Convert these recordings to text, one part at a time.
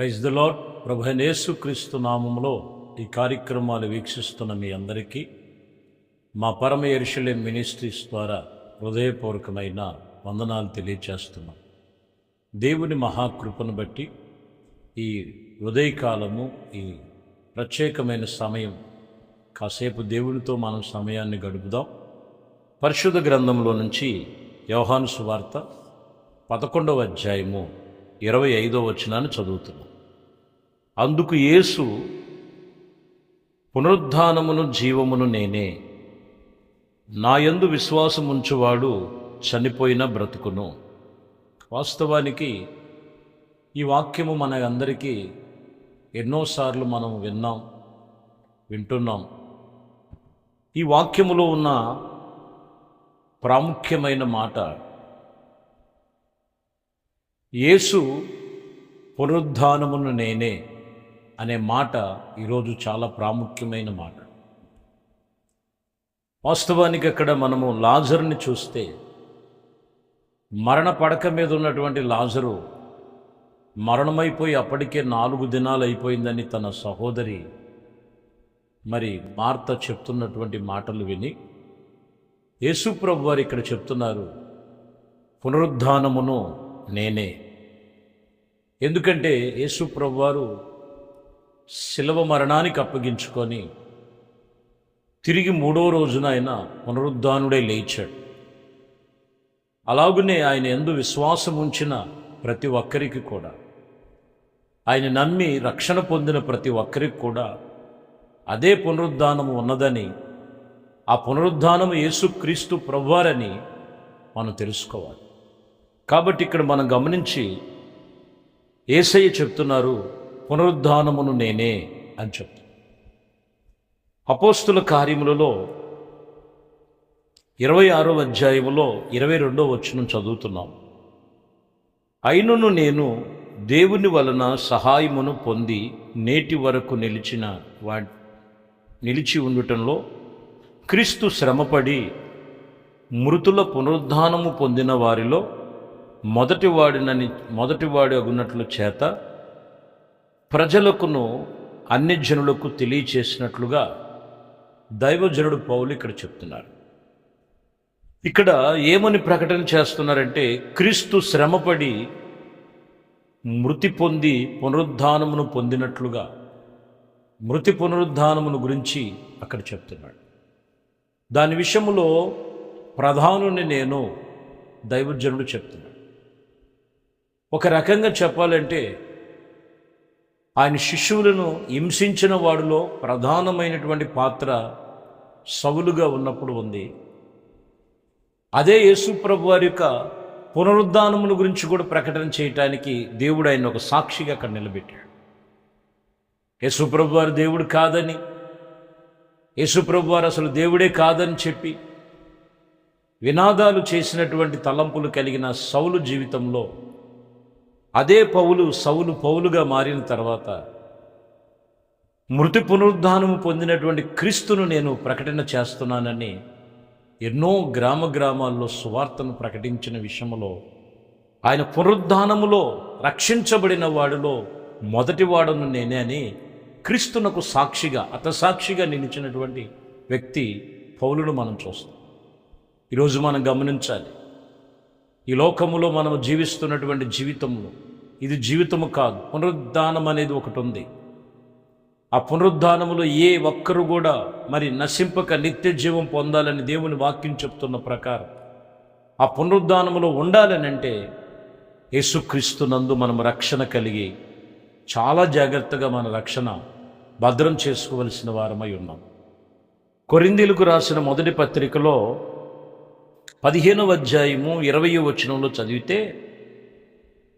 Praise the lord. ప్రభు అయిన యేసుక్రీస్తు నామములో ఈ కార్యక్రమాలు వీక్షిస్తున్న మీ అందరికీ మా పరమ యెరూషలేం మినిస్ట్రీస్ ద్వారా హృదయపూర్వకమైన వందనాలు తెలియచేస్తున్నాం. దేవుని మహాకృపను బట్టి ఈ ఉదయకాలము, ఈ ప్రత్యేకమైన సమయం కాసేపు దేవునితో మనం సమయాన్ని గడుపుదాం. పరిశుద్ధ గ్రంథంలో నుంచి యోహాను సువార్త 11వ అధ్యాయము 25వ వచనాన్ని చదువుతున్నాం. అందుకు యేసు, పునరుద్ధానమును జీవమును నేనే, నా యందు విశ్వాసముంచువాడు చనిపోయినా బ్రతుకును. వాస్తవానికి ఈ వాక్యము మన అందరికీ ఎన్నోసార్లు మనం వింటున్నాం. ఈ వాక్యములో ఉన్న ప్రాముఖ్యమైన మాట, యేసు పునరుద్ధానమును నేనే అనే మాట ఈరోజు చాలా ప్రాముఖ్యమైన మాట. వాస్తవానికి అక్కడ మనము లాజరుని చూస్తే, మరణ పడక మీద ఉన్నటువంటి లాజరు మరణమైపోయి అప్పటికే 4 దినాలు అయిపోయిందని తన సహోదరి మార్త చెప్తున్నటువంటి మాటలు విని యేసు ప్రభు వారు ఇక్కడ చెప్తున్నారు, పునరుద్ధానమును నేనే. ఎందుకంటే యేసు ప్రభు వారు శిలువ మరణానికి అప్పగించుకొని తిరిగి 3వ రోజున ఆయన పునరుద్ధానుడై లేచాడు. అలాగునే ఆయన యందు విశ్వాసం ఉంచిన ప్రతి ఒక్కరికి కూడా, ఆయన నమ్మి రక్షణ పొందిన ప్రతి ఒక్కరికి కూడా అదే పునరుద్ధానము ఉన్నదని, ఆ పునరుద్ధానము యేసుక్రీస్తు ప్రభువారని మనం తెలుసుకోవాలి. కాబట్టి ఇక్కడ మనం గమనించి యేసయ్య చెప్తున్నారు, పునరుద్ధానమును నేనే అని చెప్తున్నారు. అపోస్తుల కార్యములలో 26వ అధ్యాయములో 22వ వచనం చదువుతున్నాం. అయినను నేను దేవుని వలన సహాయమును పొంది నేటి వరకు నిలిచి ఉండటంలో క్రీస్తు శ్రమపడి మృతుల పునరుద్ధానము పొందిన వారిలో మొదటివాడు అగున్నట్లు చేత ప్రజలకును అన్యజనులకు తెలియచేసినట్లుగా దైవజనుడు పౌలు ఇక్కడ చెప్తున్నారు. ఇక్కడ ఏమని ప్రకటన చేస్తున్నారంటే, క్రీస్తు శ్రమపడి మృతి పొంది పునరుద్ధానమును పొందినట్లుగా మృతి పునరుద్ధానమును గురించి అక్కడ చెప్తున్నాడు. దాని విషయంలో ప్రధానుని నేను దైవజనుడు చెప్తున్నాడు. ఒక రకంగా చెప్పాలంటే, ఆయన శిష్యులను హింసించిన వాడిలో ప్రధానమైనటువంటి పాత్ర సౌలుగా ఉన్నప్పుడు ఉంది. అదే యేసు ప్రభు వారి యొక్క పునరుద్ధానమును గురించి కూడా ప్రకటన చేయటానికి దేవుడు ఆయన ఒక సాక్షిగా అక్కడ నిలబెట్టాడు. యేసు ప్రభు వారు దేవుడు కాదని, యేసు ప్రభు వారు అసలు దేవుడే కాదని చెప్పి వినాదాలు చేసినటువంటి తలంపులు కలిగిన సౌలు జీవితంలో అదే సౌలు పౌలుగా మారిన తర్వాత మృతి పునరుద్ధానము పొందినటువంటి క్రీస్తును నేను ప్రకటన చేస్తున్నానని ఎన్నో గ్రామాల్లో సువార్తను ప్రకటించిన విషయంలో, ఆయన పునరుద్ధానములో రక్షించబడిన వాడిలో మొదటివాడును నేనే అని క్రీస్తునకు సాక్షిగా, అతసాక్షిగా నిలిచినటువంటి వ్యక్తి పౌలును మనం చూస్తాం. ఈరోజు మనం గమనించాలి, ఈ లోకములో మనం జీవిస్తున్నటువంటి జీవితంలో ఇది జీవితము కాదు, పునరుద్ధానం అనేది ఒకటి ఉంది. ఆ పునరుద్ధానములో ఏ ఒక్కరు కూడా నశింపక నిత్య జీవం పొందాలని దేవుని వాక్యం చెప్తున్న ప్రకారం ఆ పునరుద్ధానములో ఉండాలని అంటే యేసుక్రీస్తునందు మనం రక్షణ కలిగి చాలా జాగ్రత్తగా మన రక్షణ భద్రం చేసుకోవలసిన వారమై ఉన్నాం. కొరింథీయులకు రాసిన మొదటి పత్రికలో 15వ అధ్యాయము 20వ వచనంలో చదివితే,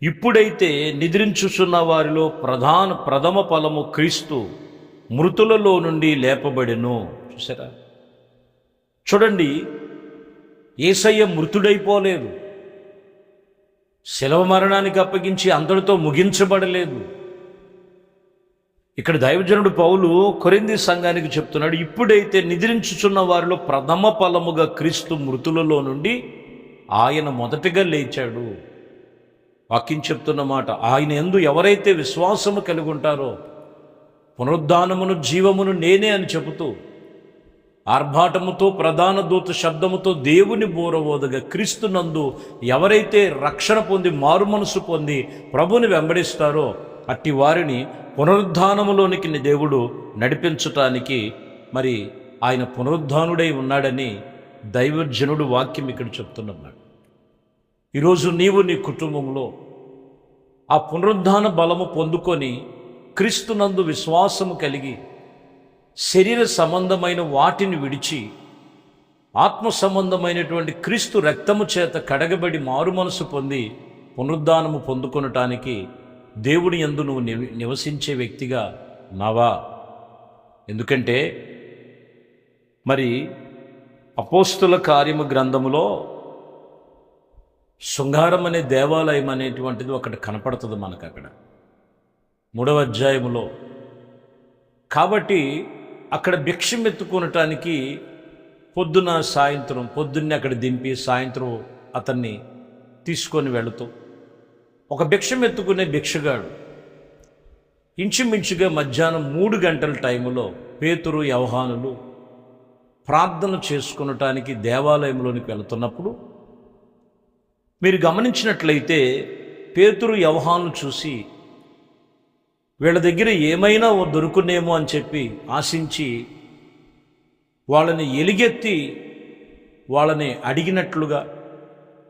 ఇప్పుడైతే నిద్రించుచున్న వారిలో ప్రథమ ఫలము క్రీస్తు మృతులలో నుండి లేపబడెను. చూసారా? చూడండి, యేసయ్య మృతుడైపోలేదు, శిలువ మరణానికి అప్పగించి అందరితో ముగించబడలేదు. ఇక్కడ దైవజనుడు పౌలు కొరింథీ సంఘానికి చెప్తున్నాడు, ఇప్పుడైతే నిద్రించుచున్న వారిలో ప్రథమ ఫలముగా క్రీస్తు మృతులలో నుండి ఆయన మొదటగా లేచాడు. వాక్యం చెప్తున్న మాట, ఆయన యందు ఎవరైతే విశ్వాసము కలిగి ఉంటారో పునరుద్ధానమును జీవమును నేనే అని చెబుతూ ఆర్భాటముతో ప్రధాన దూత శబ్దముతో దేవుని బూరవోదగా క్రీస్తునందు ఎవరైతే రక్షణ పొంది మారు మనసు పొంది ప్రభుని వెంబడిస్తారో అట్టి వారిని పునరుద్ధానములోనికి దేవుడు నడిపించటానికి మరి ఆయన పునరుద్ధానుడై ఉన్నాడని దైవజనుడు వాక్యం ఇక్కడ చెప్తున్నాడు. ఈరోజు నీవు నీ కుటుంబంలో ఆ పునరుద్ధాన బలము పొందుకొని క్రీస్తునందు విశ్వాసము కలిగి శరీర సంబంధమైన వాటిని విడిచి ఆత్మ సంబంధమైనటువంటి క్రీస్తు రక్తము చేత కడగబడి మారు మనసు పొంది పునరుద్ధానము పొందుకొనటానికి దేవుని యందు నువ్వు నివసించే వ్యక్తిగా నావా? ఎందుకంటే మరి అపోస్తుల కార్యము గ్రంథములో శృంగారం అనే దేవాలయం అనేటువంటిది ఒకటి కనపడుతుంది మనకు అక్కడ 3వ అధ్యాయములో. కాబట్టి అక్కడ భిక్షం ఎత్తుకొనటానికి పొద్దున్నే అక్కడ దింపి సాయంత్రం అతన్ని తీసుకొని వెళుతూ ఒక భిక్షం ఎత్తుకునే భిక్షగాడు ఇంచుమించుగా మధ్యాహ్నం 3 గంటల టైములో పేతురు యోహానులు ప్రార్థన చేసుకొనటానికి దేవాలయంలోనికి వెళుతున్నప్పుడు మీరు గమనించినట్లయితే పేతురు యోహానులు చూసి వీళ్ళ దగ్గర ఏమైనా దొరుకునేమో అని చెప్పి ఆశించి వాళ్ళని ఎలుగెత్తి వాళ్ళని అడిగినట్లుగా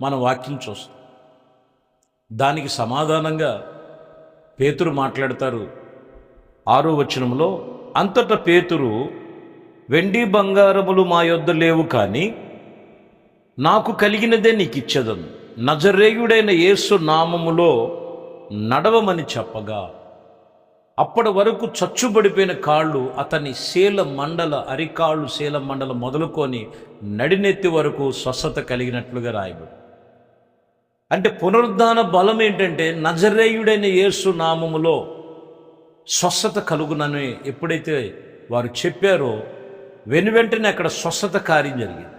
మన వాక్యం చూస్తాం. దానికి సమాధానంగా పేతురు మాట్లాడతారు 6వ వచనంలో, అంతటా పేతురు, వెండి బంగారములు మా యొద్ద లేవు, కానీ నాకు కలిగినదే నీకు ఇచ్చేదను. నజరేయుడైన యేసు నామములో నడవమని చెప్పగా అప్పటి వరకు చచ్చుబడిపోయిన కాళ్ళు అతని అరికాళ్ళు శీల మండల మొదలుకొని నడినెత్తి వరకు స్వస్థత కలిగినట్లుగా రాయబడి. అంటే పునరుద్ధాన బలం ఏంటంటే నజరేయుడైన యేసు నామములో స్వస్థత కలుగునని ఎప్పుడైతే వారు చెప్పారో వెనువెంటనే అక్కడ స్వస్థత కార్యం జరిగింది.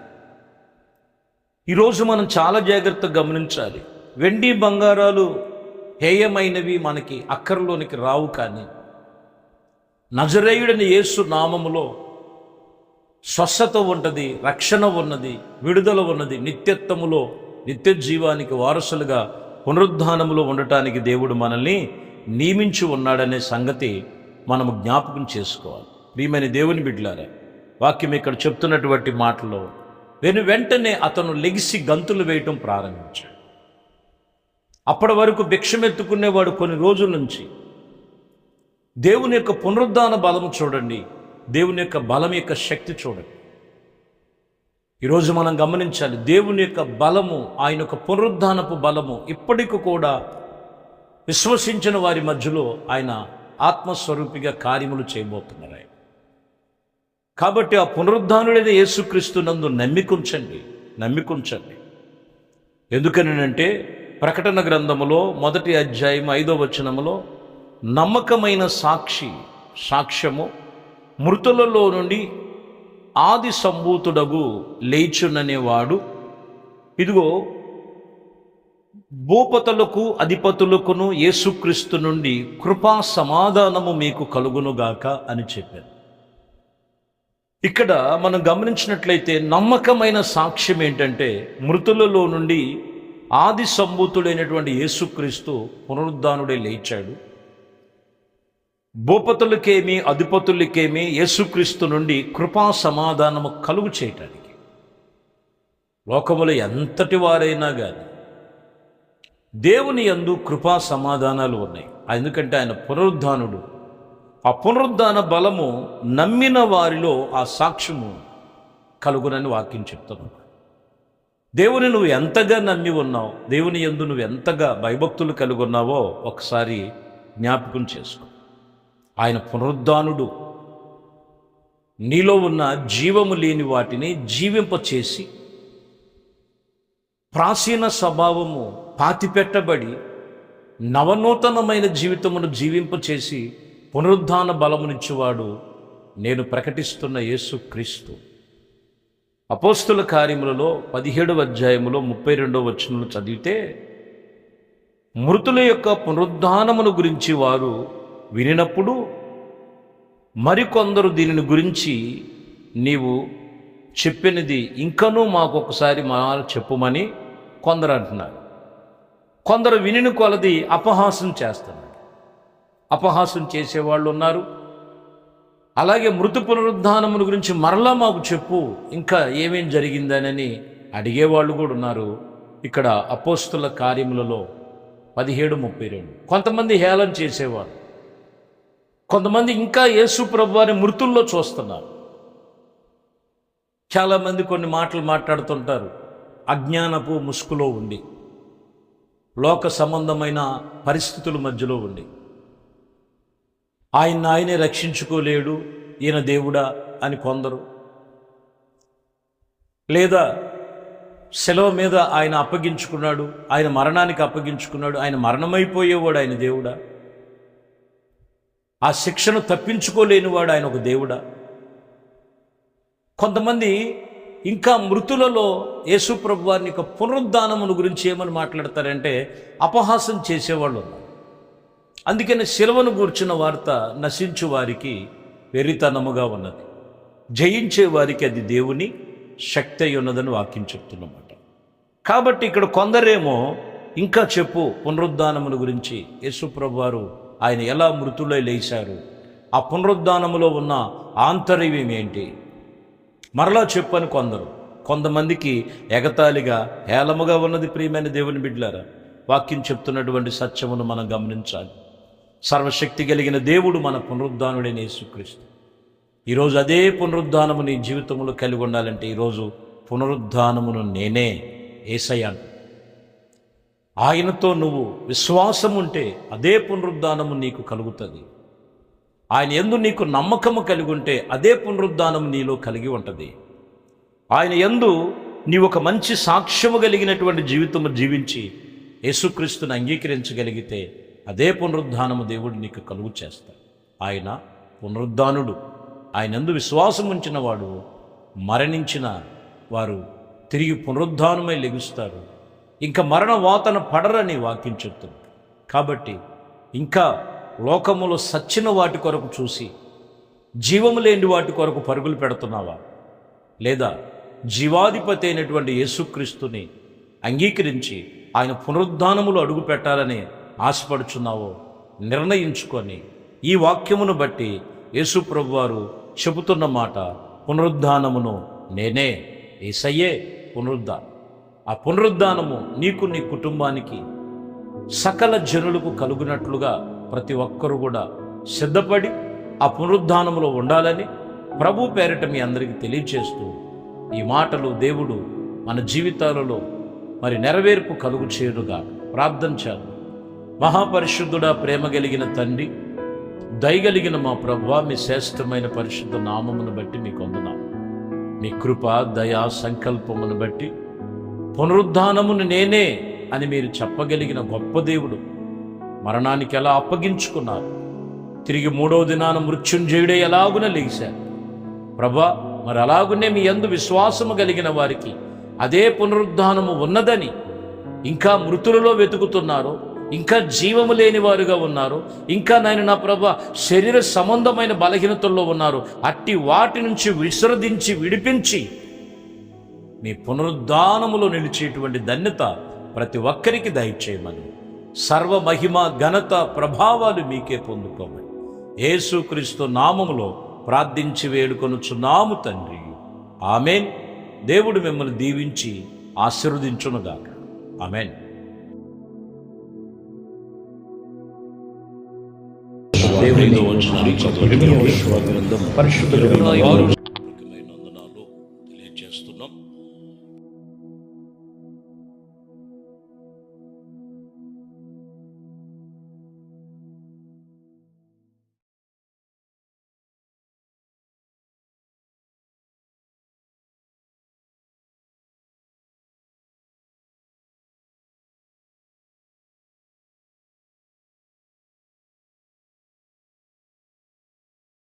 ఈరోజు మనం చాలా జాగ్రత్తగా గమనించాలి. వెండి బంగారాలు హేయమైనవి మనకి అక్కరలోనికి రావు, కానీ నజరేయుడని యేసు నామములో స్వస్థత ఉన్నది, రక్షణ ఉన్నది, విడుదల ఉన్నది. నిత్యత్వములో నిత్య జీవానికి వారసులుగా పునరుద్ధానములో ఉండటానికి దేవుడు మనల్ని నియమించి ఉన్నాడనే సంగతి మనము జ్ఞాపకం చేసుకోవాలి. ప్రియమైన దేవుని బిడ్డలారా, వాక్యం ఇక్కడ చెప్తున్నటువంటి మాటలో వెంటనే అతను లెగిసి గంతులు వేయటం ప్రారంభించాడు. అప్పటి వరకు భిక్షమెత్తుకునేవాడు కొన్ని రోజుల నుంచి దేవుని యొక్క పునరుద్ధాన బలము చూడండి, దేవుని యొక్క బలం యొక్క శక్తి చూడండి. ఈరోజు మనం గమనించాలి, దేవుని యొక్క బలము, ఆయన యొక్క పునరుద్ధానపు బలము ఇప్పటికి కూడా విశ్వసించిన వారి మధ్యలో ఆయన ఆత్మస్వరూపిగా కార్యములు చేయబోతున్నారు. ఆయన కాబట్టి ఆ పునరుద్ధానుడైన యేసుక్రీస్తునందు నమ్మికుంచండి. ఎందుకనంటే ప్రకటన గ్రంథములో 1వ అధ్యాయం 5వ వచనములో, నమ్మకమైన సాక్ష్యము మృతులలో నుండి ఆది సంభూతుడగు లేచుననేవాడు, ఇదిగో భూపతులకు అధిపతులకును యేసుక్రీస్తు నుండి కృపా సమాధానము మీకు కలుగునుగాక అని చెప్పారు. ఇక్కడ మనం గమనించినట్లయితే నమ్మకమైన సాక్ష్యం ఏంటంటే మృతులలో నుండి ఆది సంభూతుడైనటువంటి యేసుక్రీస్తు పునరుద్ధానుడై లేచాడు. భూపతులకేమి అధిపతులకేమి యేసుక్రీస్తు నుండి కృపా సమాధానము కలుగు చేయటానికి. లోకములో ఎంతటి వారైనా కానీ దేవుని యందు కృపా సమాధానాలు ఉన్నాయి. ఎందుకంటే ఆయన పునరుద్ధానుడు. ఆ పునరుద్ధాన బలము నమ్మిన వారిలో ఆ సాక్ష్యము కలుగునని వాక్యం చెప్తున్నాడు. దేవుని నువ్వు ఎంతగా నమ్మి ఉన్నావు, దేవుని యందు నువ్వు ఎంతగా భయభక్తులు కలిగి ఉన్నావో ఒకసారి జ్ఞాపకం చేసుకో. ఆయన పునరుద్ధానుడు. నీలో ఉన్న జీవము లేని వాటిని జీవింపచేసి ప్రాచీన స్వభావము పాతిపెట్టబడి నవనూతనమైన జీవితమును జీవింపచేసి పునరుద్ధాన బలమునిచ్చేవాడు నేను ప్రకటిస్తున్న యేసుక్రీస్తు. అపోస్తుల కార్యములలో 17వ అధ్యాయములో 32వ వచనంలో చదివితే, మృతుల యొక్క పునరుద్ధానమును గురించి వారు వినినప్పుడు మరికొందరు దీనిని గురించి నీవు చెప్పినది ఇంకనూ మాకు ఒకసారి చెప్పుమని కొందరు అంటున్నారు. కొందరు వినిన కొలది అపహాసం చేస్తున్నారు. అపహాసం చేసేవాళ్ళు ఉన్నారు. అలాగే మృతు పునరుద్ధానముల గురించి మరలా మాకు చెప్పు, ఇంకా ఏమేం జరిగిందనని అడిగేవాళ్ళు కూడా ఉన్నారు. ఇక్కడ అపోస్తుల కార్యములలో 17:32 కొంతమంది హేళన చేసేవారు, కొంతమంది ఇంకా యేసు ప్రభువారిని మృతుల్లో చూస్తున్నారు. చాలామంది కొన్ని మాటలు మాట్లాడుతుంటారు అజ్ఞానపు ముసుగులో ఉండి, లోక సంబంధమైన పరిస్థితుల మధ్యలో ఉండి. ఆయనే రక్షించుకోలేడు, ఈయన దేవుడా అని కొందరు, లేదా శిలువ మీద ఆయన అప్పగించుకున్నాడు, ఆయన మరణానికి అప్పగించుకున్నాడు, ఆయన మరణమైపోయేవాడు, ఆయన దేవుడా, ఆ శిక్షను తప్పించుకోలేనివాడు, ఆయన ఒక దేవుడా. కొంతమంది ఇంకా మృతులలో యేసు ప్రభువారిని యొక్క పునరుద్ధానమును గురించి ఏమని మాట్లాడతారంటే అపహాసం చేసేవాళ్ళు ఉన్నారు. అందుకని శిలువను గూర్చిన వార్త నశించు వారికి వెర్రితనముగా ఉన్నది, జయించే వారికి అది దేవుని శక్తి అయి ఉన్నదని వాక్యం చెప్తున్నమాట. కాబట్టి ఇక్కడ కొందరేమో ఇంకా చెప్పు పునరుద్ధానమును గురించి, యేసు ప్రభువారు ఆయన ఎలా మృతులై లేచారు, ఆ పునరుద్ధానములో ఉన్న ఆంతర్యం ఏంటి, మరలా చెప్పని కొందరు. కొంతమందికి ఎగతాళిగా హేళముగా ఉన్నది. ప్రియమైన దేవుని బిడ్డలారా, వాక్యం చెప్తున్నటువంటి సత్యమును మనం గమనించాలి. సర్వశక్తి కలిగిన దేవుడు మన పునరుద్ధానుడైన యేసుక్రీస్తు. ఈరోజు అదే పునరుద్ధానము నీ జీవితంలో కలిగి ఉండాలంటే ఈరోజు పునరుద్ధానమును నేనే యేసయ్యాను. ఆయనతో నువ్వు విశ్వాసం ఉంటే అదే పునరుద్ధానము నీకు కలుగుతుంది. ఆయన యందు నీకు నమ్మకము కలిగి ఉంటే అదే పునరుద్ధానం నీలో కలిగి ఉంటుంది. ఆయన యందు నీవు ఒక మంచి సాక్ష్యము కలిగినటువంటి జీవితము జీవించి యేసుక్రీస్తుని అంగీకరించగలిగితే అదే పునరుద్ధానము దేవుడు నీకు కలుగు చేస్తాడు. ఆయన పునరుద్ధానుడు. ఆయన యందు విశ్వాసం ఉంచిన వాడు మరణించిన వారు తిరిగి పునరుద్ధానమై లెగుస్తారు, ఇంకా మరణ వాతన పడరని వాక్యం చెప్తుంది. కాబట్టి ఇంకా లోకములో సచ్చిన వాటి కొరకు చూసి జీవము లేని వాటి కొరకు పరుగులు పెడుతున్నావా, లేదా జీవాధిపతి అయినటువంటి యేసుక్రీస్తుని అంగీకరించి ఆయన పునరుద్ధానములు అడుగు పెట్టాలని ఆశపడుచున్నావో నిర్ణయించుకొని ఈ వాక్యమును బట్టి యేసు ప్రభువారు చెబుతున్న మాట, పునరుద్ధానమును నేనే, యేసయ్యే పునరుద్ధానం. ఆ పునరుద్ధానము నీకు నీ కుటుంబానికి సకల జనులకు కలుగునట్లుగా ప్రతి ఒక్కరూ కూడా సిద్ధపడి ఆ పునరుద్ధానములో ఉండాలని ప్రభు పేరిట మీ అందరికీ తెలియజేస్తూ ఈ మాటలు దేవుడు మన జీవితాలలో మరి నెరవేర్పు కలుగు చేయునుగా ప్రార్థన చేద్దాం. మహాపరిశుద్ధుడా, ప్రేమ కలిగిన తండ్రి, దయగలిగిన మా ప్రభువా, మీ శ్రేష్టమైన పరిశుద్ధ నామమును బట్టి మీకు వందనాలు. మీ కృప, దయా, సంకల్పమును బట్టి పునరుద్ధానమును నేనే అని మీరు చెప్పగలిగిన గొప్ప దేవుడు. మరణానికి ఎలా అప్పగించుకున్నారు, తిరిగి 3వ దినాన మృత్యుంజయుడే ఎలాగున లేచారు ప్రభా. మరి అలాగునే మీ యందు విశ్వాసము కలిగిన వారికి అదే పునరుద్ధానము ఉన్నదని, ఇంకా మృతులలో వెతుకుతున్నారు, ఇంకా జీవము లేని వారుగా ఉన్నారు, ఇంకా నా ప్రభా శరీర సంబంధమైన బలహీనతల్లో ఉన్నారు. అట్టి వాటి నుంచి విసర్జించి విడిపించి మీ పునరుద్ధానములో నిలిచేటువంటి ధన్యత ప్రతి ఒక్కరికి దయచేయమని, సర్వ మహిమ ఘనత ప్రభావాలు మీకే పొందుకోమని యేసుక్రీస్తు నామములో ప్రార్థించి వేడుకొనుచున్నాము తండ్రి, ఆమెన్. దేవుడు మిమ్మల్ని దీవించి ఆశీర్వదించునుగాక. ఆమెన్. దేవునితో వచ్చిన పరిశుద్ధ